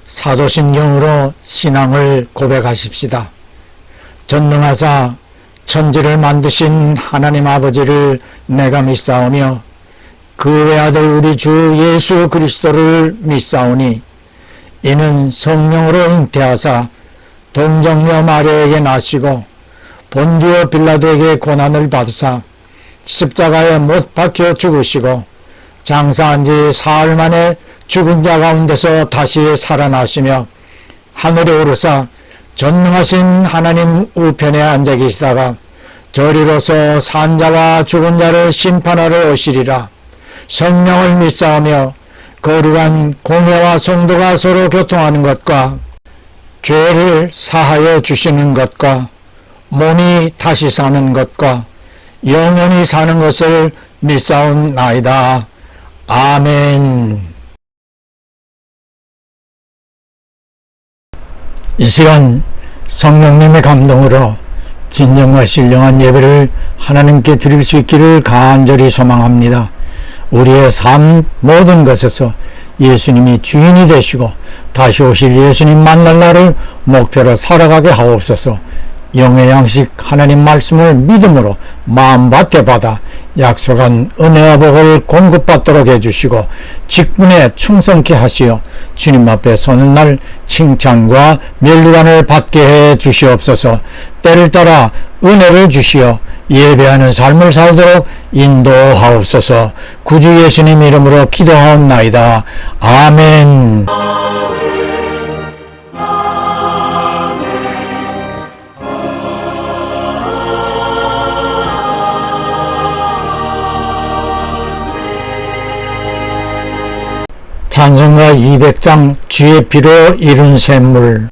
사도신경으로 신앙을 고백하십시다. 전능하사 천지를 만드신 하나님 아버지를 내가 믿사오며 그 외아들 우리 주 예수 그리스도를 믿사오니 이는 성령으로 잉태하사 동정녀 마리아에게 나시고 본디오 빌라도에게 고난을 받으사 십자가에 못 박혀 죽으시고 장사한 지 사흘 만에 죽은 자 가운데서 다시 살아나시며 하늘에 오르사 전능하신 하나님 우편에 앉아 계시다가 저리로서 산자와 죽은 자를 심판하러 오시리라. 성령을 믿사오며 거룩한 공회와 성도가 서로 교통하는 것과 죄를 사하여 주시는 것과 몸이 다시 사는 것과 영원히 사는 것을 믿사옵나이다. 아멘. 이 시간 성령님의 감동으로 진정과 신령한 예배를 하나님께 드릴 수 있기를 간절히 소망합니다. 우리의 삶 모든 것에서 예수님이 주인이 되시고 다시 오실 예수님 만날 날을 목표로 살아가게 하옵소서. 영의 양식 하나님 말씀을 믿음으로 마음밭에 받아 약속한 은혜와 복을 공급받도록 해주시고 직분에 충성케 하시어 주님 앞에 서는 날 칭찬과 면류관을 받게 해 주시옵소서. 때를 따라 은혜를 주시어 예배하는 삶을 살도록 인도하옵소서. 구주 예수님 이름으로 기도하옵나이다. 아멘. 찬송가 200장 주의 피로 이룬 샘물.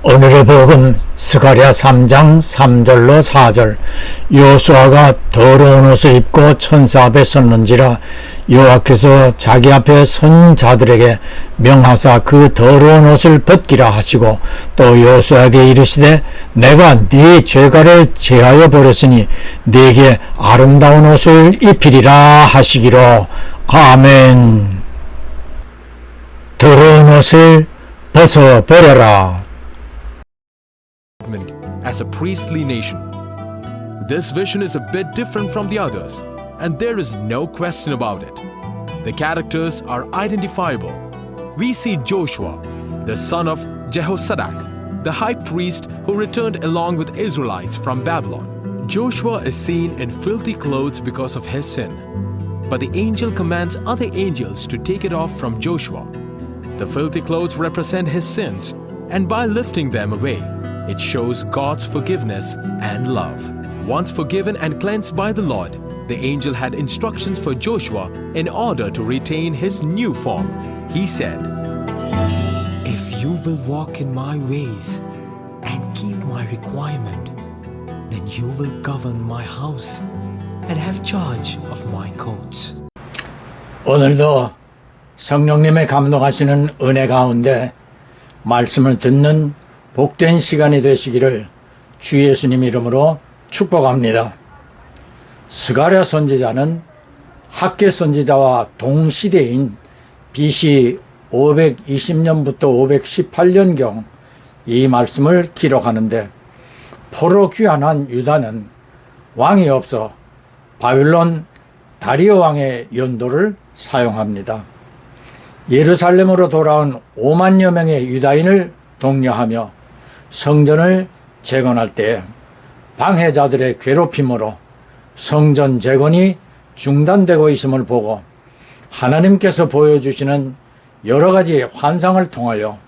오늘의 복음 스가랴 3장 3절로 4절. 여호수아가 더러운 옷을 입고 천사 앞에 섰는지라 여호와께서 자기 앞에 선 자들에게 명하사 그 더러운 옷을 벗기라 하시고 또 여호수아에게 이르시되 내가 네 죄가를 제하여 버렸으니 네게 아름다운 옷을 입히리라 하시기로. 아멘. 더러운 옷을 벗어버려라. As a priestly nation. This vision is a bit different from the others, and there is no question about it. The characters are identifiable. We see Joshua, the son of Jehozadak, the high priest who returned along with Israelites from Babylon. Joshua is seen in filthy clothes because of his sin, but the angel commands other angels to take it off from Joshua. The filthy clothes represent his sins, and by lifting them away, it shows God's forgiveness and love. Once forgiven and cleansed by the Lord, the angel had instructions for Joshua in order to retain his new form. He said, If you will walk in my ways and keep my requirement, then you will govern my house and have charge of my courts. 오늘도 성령님의 감동하시는 은혜 가운데 말씀을 듣는 복된 시간이 되시기를 주 예수님 이름으로 축복합니다. 스가랴 선지자는 학개 선지자와 동시대인 BC 520년부터 518년경 이 말씀을 기록하는데, 포로 귀환한 유다는 왕이 없어 바빌론 다리오 왕의 연도를 사용합니다. 예루살렘으로 돌아온 5만여 명의 유다인을 독려하며 성전을 재건할 때 방해자들의 괴롭힘으로 성전 재건이 중단되고 있음을 보고 하나님께서 보여주시는 여러 가지 환상을 통하여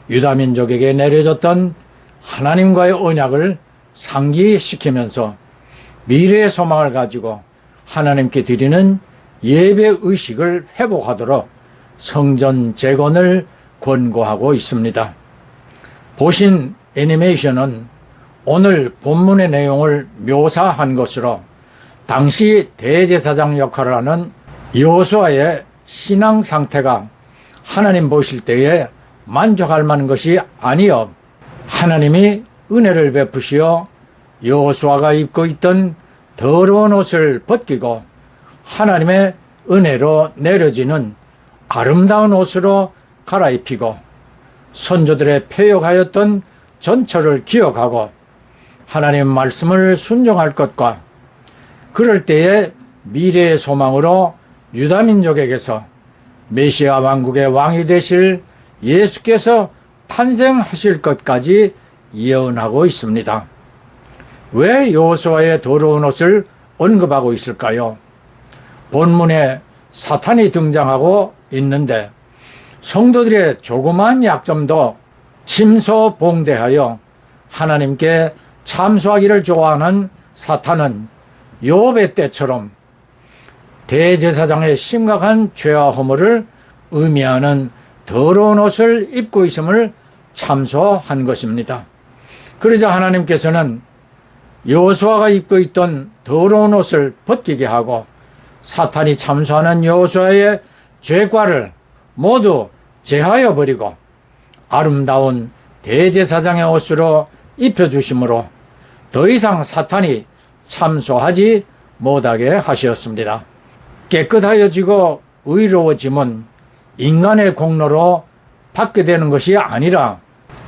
유다 민족에게 내려졌던 하나님과의 언약을 상기시키면서 미래의 소망을 가지고 하나님께 드리는 예배 의식을 회복하도록 성전 재건을 권고하고 있습니다. 보신 애니메이션은 오늘 본문의 내용을 묘사한 것으로 당시 대제사장 역할을 하는 여호수아의 신앙 상태가 하나님 보실 때에 만족할 만한 것이 아니요, 하나님이 은혜를 베푸시어 여호수아가 입고 있던 더러운 옷을 벗기고 하나님의 은혜로 내려지는 아름다운 옷으로 갈아입히고 선조들의 패역하였던 전철을 기억하고 하나님의 말씀을 순종할 것과 그럴 때에 미래의 소망으로 유다 민족에게서 메시아 왕국의 왕이 되실 예수께서 탄생하실 것까지 예언하고 있습니다. 왜 여호수아의 더러운 옷을 언급하고 있을까요? 본문에 사탄이 등장하고 있는데 성도들의 조그마한 약점도 침소봉대하여 하나님께 참소하기를 좋아하는 사탄은 욥의 때처럼 대제사장의 심각한 죄와 허물을 의미하는 더러운 옷을 입고 있음을 참소한 것입니다. 그러자 하나님께서는 여호수아가 입고 있던 더러운 옷을 벗기게 하고 사탄이 참소하는 여호수아의 죄과를 모두 제하여 버리고 아름다운 대제사장의 옷으로 입혀주심으로 더 이상 사탄이 참소하지 못하게 하셨습니다. 깨끗하여지고 의로워짐은 인간의 공로로 받게 되는 것이 아니라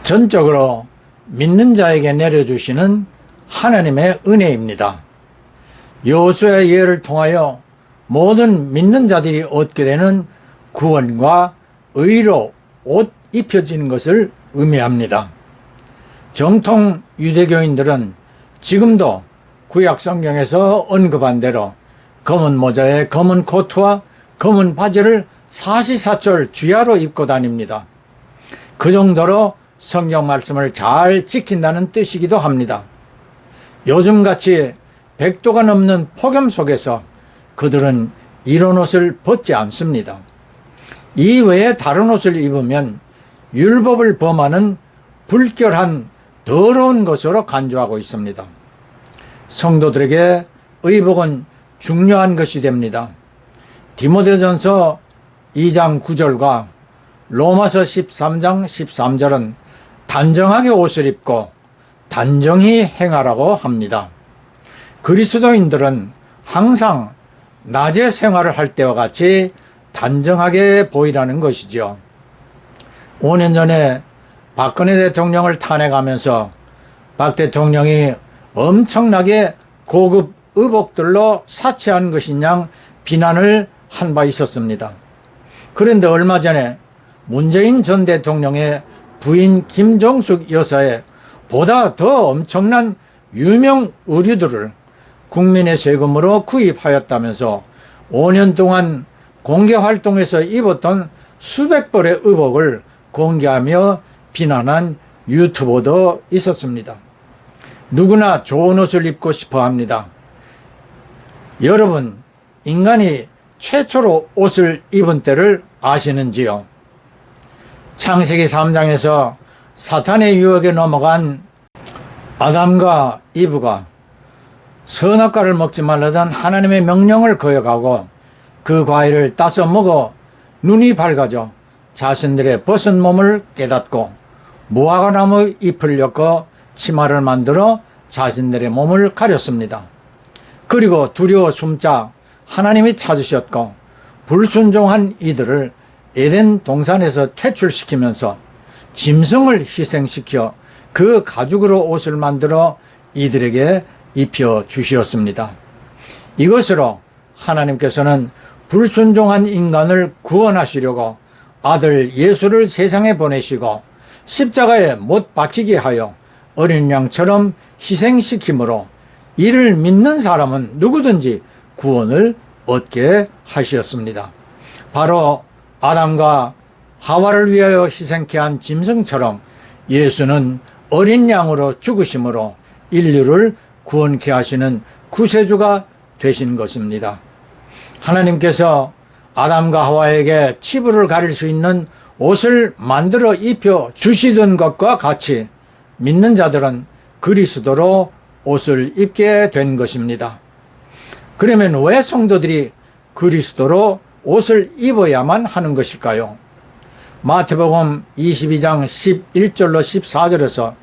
전적으로 믿는 자에게 내려주시는 하나님의 은혜입니다. 여호수아의 예를 통하여 모든 믿는 자들이 얻게 되는 구원과 의로 옷 입혀지는 것을 의미합니다. 정통 유대교인들은 지금도 구약 성경에서 언급한 대로 검은 모자에 검은 코트와 검은 바지를 사시사철 주야로 입고 다닙니다. 그 정도로 성경 말씀을 잘 지킨다는 뜻이기도 합니다. 요즘같이 100도가 넘는 폭염 속에서 그들은 이런 옷을 벗지 않습니다. 이 외에 다른 옷을 입으면 율법을 범하는 불결한 더러운 것으로 간주하고 있습니다. 성도들에게 의복은 중요한 것이 됩니다. 디모데전서 2장 9절과 로마서 13장 13절은 단정하게 옷을 입고 단정히 행하라고 합니다. 그리스도인들은 항상 낮에 생활을 할 때와 같이 단정하게 보이라는 것이죠. 5년 전에 박근혜 대통령을 탄핵하면서 박 대통령이 엄청나게 고급 의복들로 사치한 것이냐 비난을 한 바 있었습니다. 그런데 얼마 전에 문재인 전 대통령의 부인 김정숙 여사의 보다 더 엄청난 유명 의류들을 국민의 세금으로 구입하였다면서 5년 동안 공개 활동에서 입었던 수백 벌의 의복을 공개하며 비난한 유튜버도 있었습니다. 누구나 좋은 옷을 입고 싶어 합니다. 여러분, 인간이 최초로 옷을 입은 때를 아시는지요? 창세기 3장에서 사탄의 유혹에 넘어간 아담과 이브가 선악과를 먹지 말라던 하나님의 명령을 거역하고 그 과일을 따서 먹어 눈이 밝아져 자신들의 벗은 몸을 깨닫고 무화과나무 잎을 엮어 치마를 만들어 자신들의 몸을 가렸습니다. 그리고 두려워 숨자 하나님이 찾으셨고 불순종한 이들을 에덴 동산에서 퇴출시키면서 짐승을 희생시켜 그 가죽으로 옷을 만들어 이들에게 입혀 주시었습니다. 이것으로 하나님께서는 불순종한 인간을 구원하시려고 아들 예수를 세상에 보내시고 십자가에 못 박히게 하여 어린 양처럼 희생시킴으로 이를 믿는 사람은 누구든지 구원을 얻게 하셨습니다. 바로 아담과 하와를 위하여 희생케 한 짐승처럼 예수는 어린 양으로 죽으심으로 인류를 구원케 하시는 구세주가 되신 것입니다. 하나님께서 아담과 하와에게 치부를 가릴 수 있는 옷을 만들어 입혀 주시던 것과 같이 믿는 자들은 그리스도로 옷을 입게 된 것입니다. 그러면 왜 성도들이 그리스도로 옷을 입어야만 하는 것일까요? 마태복음 22장 11절로 14절에서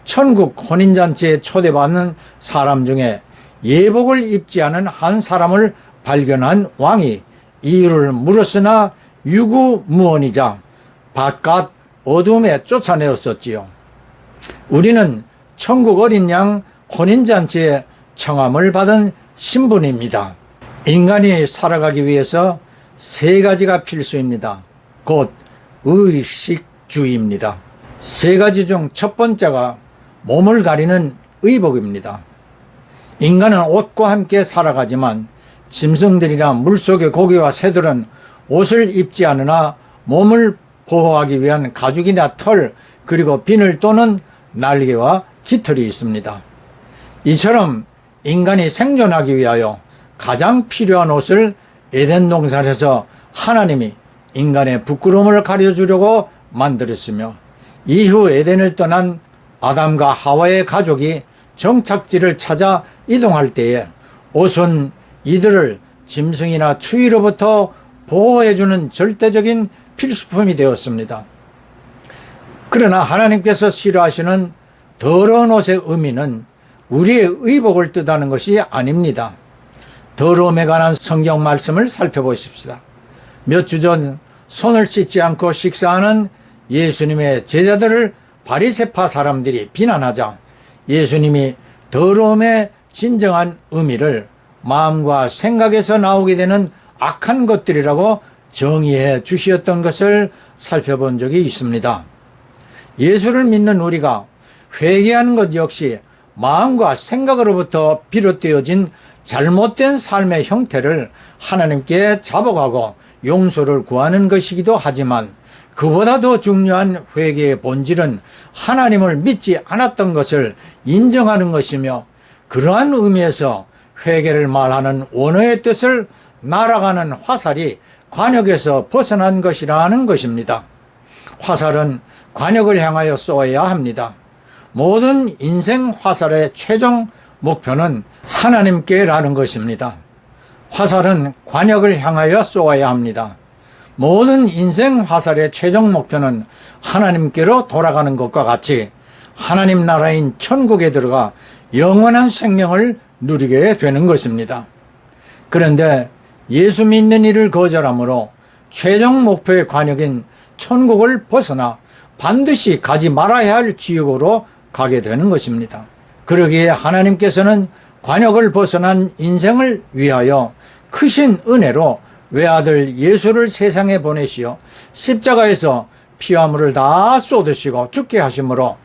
천국 혼인잔치에 초대받는 사람 중에 예복을 입지 않은 한 사람을 발견한 왕이 이유를 물었으나 유구무원이자 바깥 어둠에 쫓아내었었지요. 우리는 천국 어린 양 혼인잔치에 청함을 받은 신분입니다. 인간이 살아가기 위해서 세 가지가 필수입니다. 곧 의식주의입니다. 세 가지 중 첫 번째가 몸을 가리는 의복입니다. 인간은 옷과 함께 살아가지만 짐승들이나 물속의 고기와 새들은 옷을 입지 않으나 몸을 보호하기 위한 가죽이나 털 그리고 비늘 또는 날개와 깃털이 있습니다. 이처럼 인간이 생존하기 위하여 가장 필요한 옷을 에덴 동산에서 하나님이 인간의 부끄러움을 가려주려고 만들었으며 이후 에덴을 떠난 아담과 하와의 가족이 정착지를 찾아 이동할 때에 옷은 이들을 짐승이나 추위로부터 보호해주는 절대적인 필수품이 되었습니다. 그러나 하나님께서 싫어하시는 더러운 옷의 의미는 우리의 의복을 뜻하는 것이 아닙니다. 더러움에 관한 성경 말씀을 살펴보십시다. 몇 주 전 손을 씻지 않고 식사하는 예수님의 제자들을 바리새파 사람들이 비난하자 예수님이 더러움의 진정한 의미를 마음과 생각에서 나오게 되는 악한 것들이라고 정의해 주시었던 것을 살펴본 적이 있습니다. 예수를 믿는 우리가 회개하는 것 역시 마음과 생각으로부터 비롯되어진 잘못된 삶의 형태를 하나님께 자복하고 용서를 구하는 것이기도 하지만 그보다 더 중요한 회개의 본질은 하나님을 믿지 않았던 것을 인정하는 것이며 그러한 의미에서 회개를 말하는 원어의 뜻을 날아가는 화살이 관역에서 벗어난 것이라는 것입니다. 화살은 관역을 향하여 쏘아야 합니다. 모든 인생 화살의 최종 목표는 하나님께라는 것입니다. 화살은 관역을 향하여 쏘아야 합니다. 모든 인생 화살의 최종 목표는 하나님께로 돌아가는 것과 같이 하나님 나라인 천국에 들어가 영원한 생명을 누리게 되는 것입니다. 그런데 예수 믿는 이를 거절함으로 최종 목표의 관역인 천국을 벗어나 반드시 가지 말아야 할 지옥으로 가게 되는 것입니다. 그러기에 하나님께서는 관역을 벗어난 인생을 위하여 크신 은혜로 외아들 예수를 세상에 보내시어 십자가에서 피와 물을 다 쏟으시고 죽게 하심으로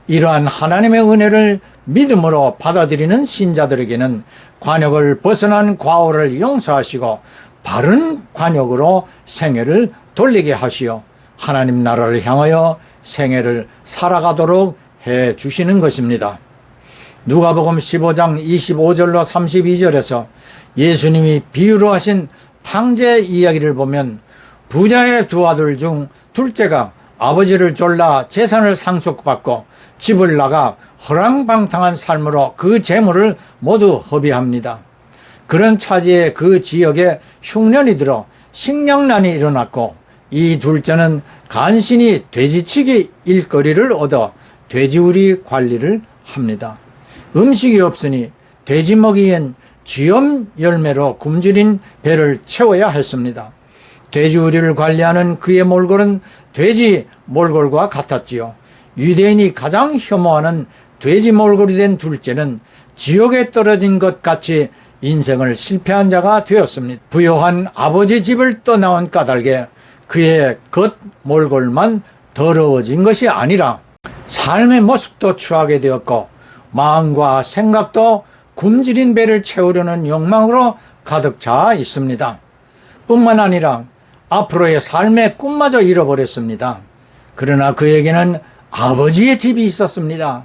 이러한 하나님의 은혜를 믿음으로 받아들이는 신자들에게는 관역을 벗어난 과오를 용서하시고 바른 관역으로 생애를 돌리게 하시어 하나님 나라를 향하여 생애를 살아가도록 해 주시는 것입니다. 누가복음 15장 25절로 32절에서 예수님이 비유로 하신 탕제 이야기를 보면 부자의 두 아들 중 둘째가 아버지를 졸라 재산을 상속받고 집을 나가 허랑방탕한 삶으로 그 재물을 모두 허비합니다. 그런 차지에 그 지역에 흉년이 들어 식량난이 일어났고 이 둘째는 간신히 돼지치기 일거리를 얻어 돼지우리 관리를 합니다. 음식이 없으니 돼지 먹이엔 쥐염 열매로 굶주린 배를 채워야 했습니다. 돼지우리를 관리하는 그의 몰골은 돼지 몰골과 같았지요. 유대인이 가장 혐오하는 돼지 몰골이 된 둘째는 지옥에 떨어진 것 같이 인생을 실패한 자가 되었습니다. 부요한 아버지 집을 떠나온 까닭에 그의 겉 몰골만 더러워진 것이 아니라 삶의 모습도 추하게 되었고 마음과 생각도 굶주린 배를 채우려는 욕망으로 가득 차 있습니다. 뿐만 아니라 앞으로의 삶의 꿈마저 잃어버렸습니다. 그러나 그에게는 아버지의 집이 있었습니다.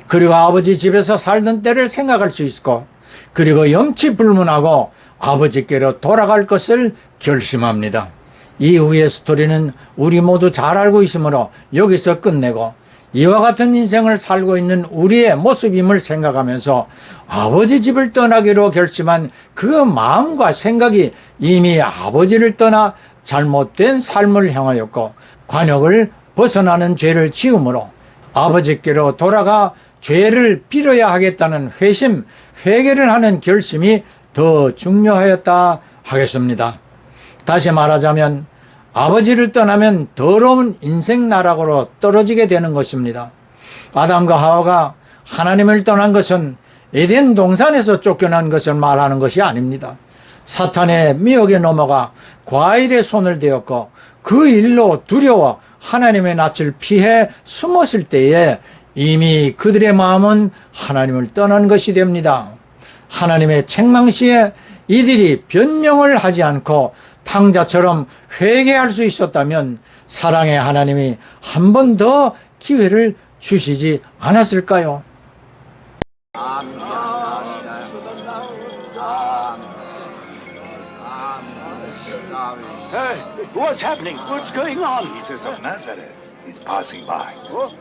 그리고 아버지 집에서 살던 때를 생각할 수 있고 그리고 염치불문하고 아버지께로 돌아갈 것을 결심합니다. 이후의 스토리는 우리 모두 잘 알고 있으므로 여기서 끝내고 이와 같은 인생을 살고 있는 우리의 모습임을 생각하면서 아버지 집을 떠나기로 결심한 그 마음과 생각이 이미 아버지를 떠나 잘못된 삶을 향하였고 관역을 벗어나는 죄를 지음으로 아버지께로 돌아가 죄를 빌어야 하겠다는 회심, 회개를 하는 결심이 더 중요하였다 하겠습니다. 다시 말하자면 아버지를 떠나면 더러운 인생 나락으로 떨어지게 되는 것입니다. 아담과 하와가 하나님을 떠난 것은 에덴 동산에서 쫓겨난 것을 말하는 것이 아닙니다. 사탄의 미혹에 넘어가 과일에 손을 대었고 그 일로 두려워 하나님의 낯을 피해 숨었을 때에 이미 그들의 마음은 하나님을 떠난 것이 됩니다. 하나님의 책망시에 이들이 변명을 하지 않고 탕자처럼 회개할 수 있었다면 사랑의 하나님이 한 번 더 기회를 주시지 않았을까요? Hey, what's happening? What's going on? Jesus of Nazareth is passing by. Oh.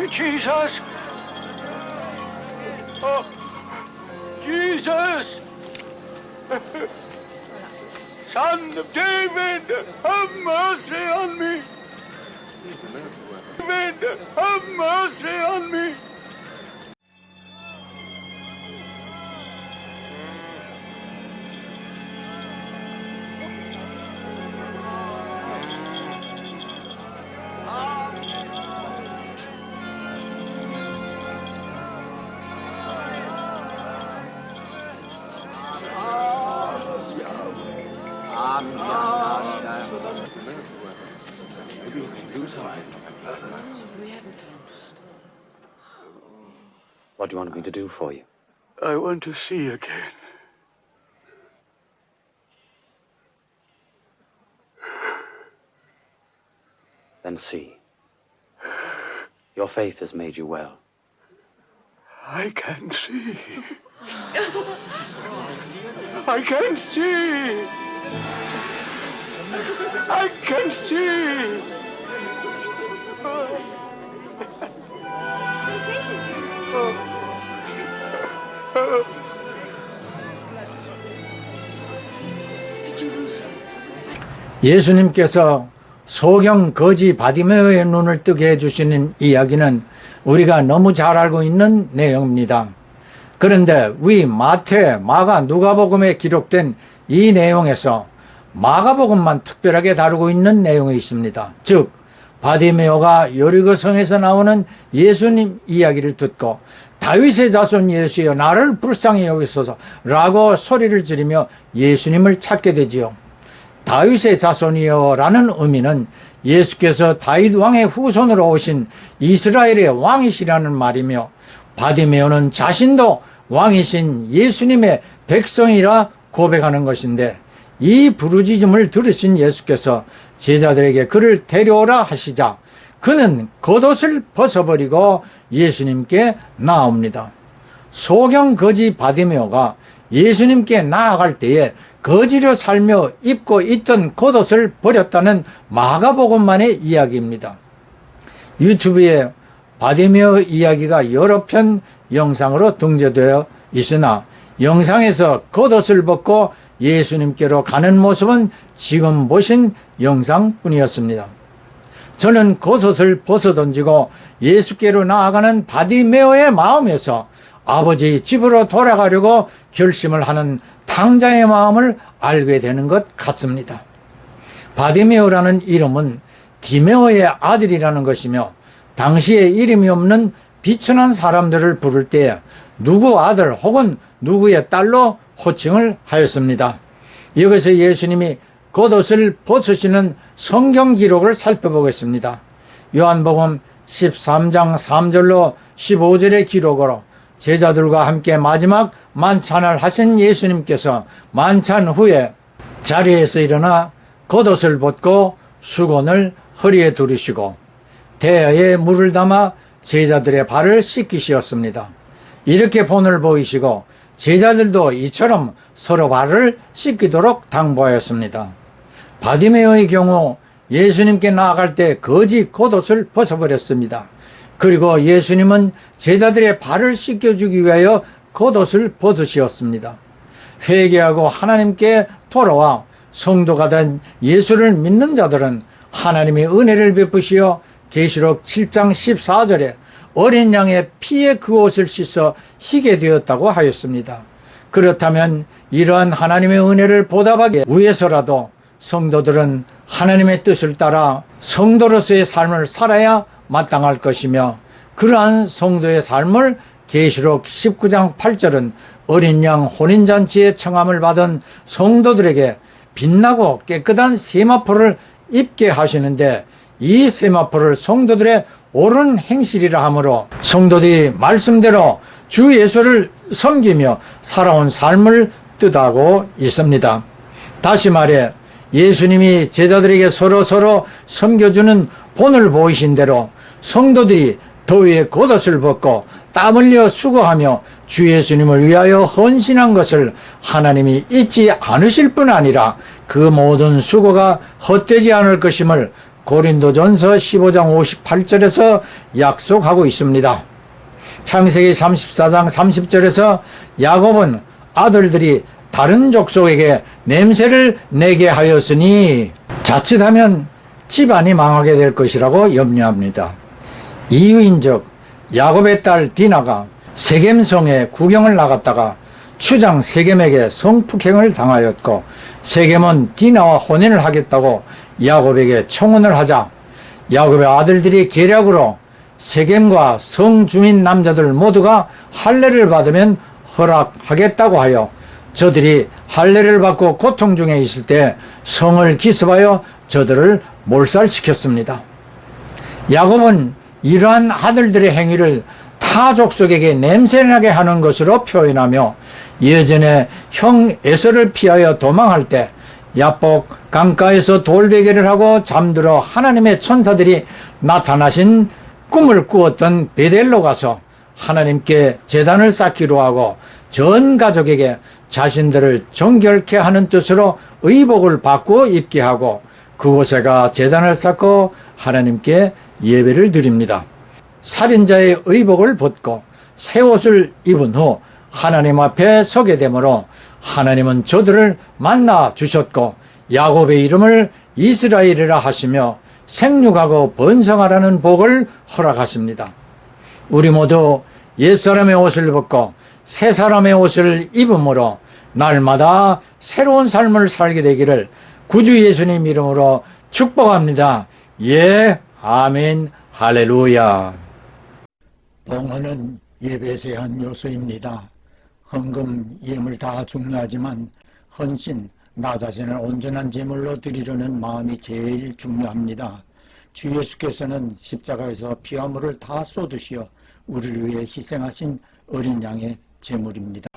Jesus! Oh, Jesus! Son of David, have mercy on me! David, have mercy on me! What do you want me to do for you? I want to see again. Then see. Your faith has made you well. I can see. I can see. I can see. 예수님께서 소경 거지 바디메오의 눈을 뜨게 해주시는 이야기는 우리가 너무 잘 알고 있는 내용입니다. 그런데 위 마태, 마가, 누가복음에 기록된 이 내용에서 마가복음만 특별하게 다루고 있는 내용이 있습니다. 즉 바디메오가 여리고성에서 나오는 예수님 이야기를 듣고 다윗의 자손 예수여 나를 불쌍히 여기소서 라고 소리를 지르며 예수님을 찾게 되지요. 다윗의 자손이여 라는 의미는 예수께서 다윗 왕의 후손으로 오신 이스라엘의 왕이시라는 말이며 바디메오는 자신도 왕이신 예수님의 백성이라 고백하는 것인데 이 부르짖음을 들으신 예수께서 제자들에게 그를 데려오라 하시자 그는 겉옷을 벗어버리고 예수님께 나옵니다. 소경 거지 바디메오가 예수님께 나아갈 때에 거지로 살며 입고 있던 겉옷을 버렸다는 마가복음만의 이야기입니다. 유튜브에 바디메오 이야기가 여러 편 영상으로 등재되어 있으나 영상에서 겉옷을 벗고 예수님께로 가는 모습은 지금 보신 영상뿐이었습니다. 저는 겉옷을 벗어던지고 예수께로 나아가는 바디메오의 마음에서 아버지 집으로 돌아가려고 결심을 하는 탕자의 마음을 알게 되는 것 같습니다. 바디메오라는 이름은 디메오의 아들이라는 것이며 당시에 이름이 없는 비천한 사람들을 부를 때 누구 아들 혹은 누구의 딸로 호칭을 하였습니다. 여기서 예수님이 겉옷을 벗으시는 성경 기록을 살펴보겠습니다. 요한복음 13장 3절로 15절의 기록으로 제자들과 함께 마지막 만찬을 하신 예수님께서 만찬 후에 자리에서 일어나 겉옷을 벗고 수건을 허리에 두르시고 대야에 물을 담아 제자들의 발을 씻기시었습니다. 이렇게 본을 보이시고 제자들도 이처럼 서로 발을 씻기도록 당부하였습니다. 바디메오의 경우 예수님께 나아갈 때 거지 겉옷을 벗어버렸습니다. 그리고 예수님은 제자들의 발을 씻겨주기 위하여 겉옷을 벗으시었습니다. 회개하고 하나님께 돌아와 성도가 된 예수를 믿는 자들은 하나님의 은혜를 베푸시어 계시록 7장 14절에 어린 양의 피에 그 옷을 씻어 희게 되었다고 하였습니다. 그렇다면 이러한 하나님의 은혜를 보답하기 위해서라도 성도들은 하나님의 뜻을 따라 성도로서의 삶을 살아야 마땅할 것이며 그러한 성도의 삶을 계시록 19장 8절은 어린 양 혼인잔치의 청함을 받은 성도들에게 빛나고 깨끗한 세마포를 입게 하시는데 이 세마포를 성도들의 옳은 행실이라 하므로 성도들이 말씀대로 주 예수를 섬기며 살아온 삶을 뜻하고 있습니다. 다시 말해 예수님이 제자들에게 서로 섬겨주는 본을 보이신 대로 성도들이 더위에 겉옷을 벗고 땀 흘려 수고하며 주 예수님을 위하여 헌신한 것을 하나님이 잊지 않으실 뿐 아니라 그 모든 수고가 헛되지 않을 것임을 고린도전서 15장 58절에서 약속하고 있습니다. 창세기 34장 30절에서 야곱은 아들들이 다른 족속에게 냄새를 내게 하였으니 자칫하면 집안이 망하게 될 것이라고 염려합니다. 이유인즉 야곱의 딸 디나가 세겜성에 구경을 나갔다가 추장 세겜에게 성폭행을 당하였고 세겜은 디나와 혼인을 하겠다고 야곱에게 청혼을 하자 야곱의 아들들이 계략으로 세겜과 성주민 남자들 모두가 할례를 받으면 허락하겠다고 하여 저들이 할례를 받고 고통 중에 있을 때 성을 기습하여 저들을 몰살시켰습니다. 야곱은 이러한 아들들의 행위를 타 족속에게 냄새나게 하는 것으로 표현하며 예전에 형 에서를 피하여 도망할 때 야복 강가에서 돌베개를 하고 잠들어 하나님의 천사들이 나타나신 꿈을 꾸었던 베델로 가서 하나님께 제단을 쌓기로 하고 전 가족에게 자신들을 정결케 하는 뜻으로 의복을 바꾸어 입게 하고 그곳에가 제단을 쌓고 하나님께 예배를 드립니다. 살인자의 의복을 벗고 새 옷을 입은 후 하나님 앞에 서게 되므로 하나님은 저들을 만나 주셨고 야곱의 이름을 이스라엘이라 하시며 생육하고 번성하라는 복을 허락하십니다. 우리 모두 옛사람의 옷을 벗고 새 사람의 옷을 입음으로 날마다 새로운 삶을 살게 되기를 구주 예수님 이름으로 축복합니다. 예, 아멘, 할렐루야. 봉헌은 예배의 한 요소입니다. 헌금, 예물 다 중요하지만 헌신, 나 자신을 온전한 제물로 드리려는 마음이 제일 중요합니다. 주 예수께서는 십자가에서 피와 물을 다 쏟으시어 우리를 위해 희생하신 어린 양의 제물입니다.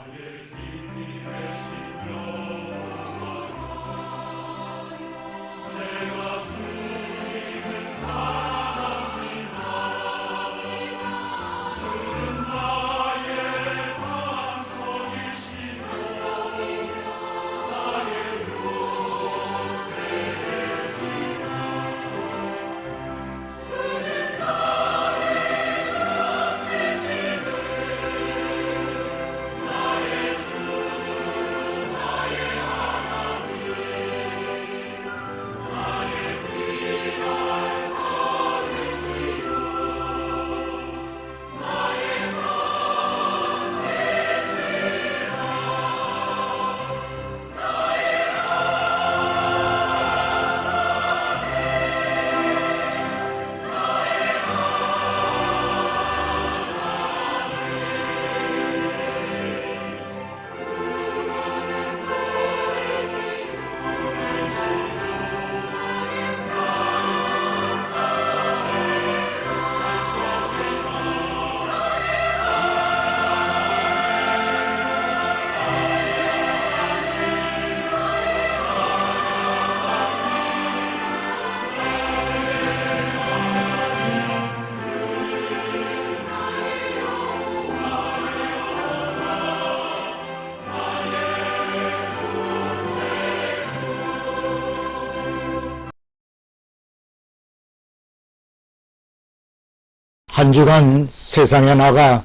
한 주간 세상에 나가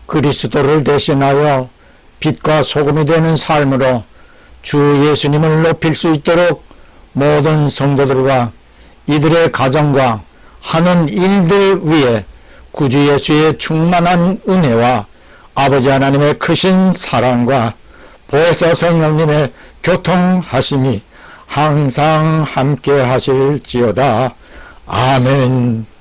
그리스도를 대신하여 빛과 소금이 되는 삶으로 주 예수님을 높일 수 있도록 모든 성도들과 이들의 가정과 하는 일들 위에 구주 예수의 충만한 은혜와 아버지 하나님의 크신 사랑과 보혜사 성령님의 교통하심이 항상 함께 하실지어다. 아멘.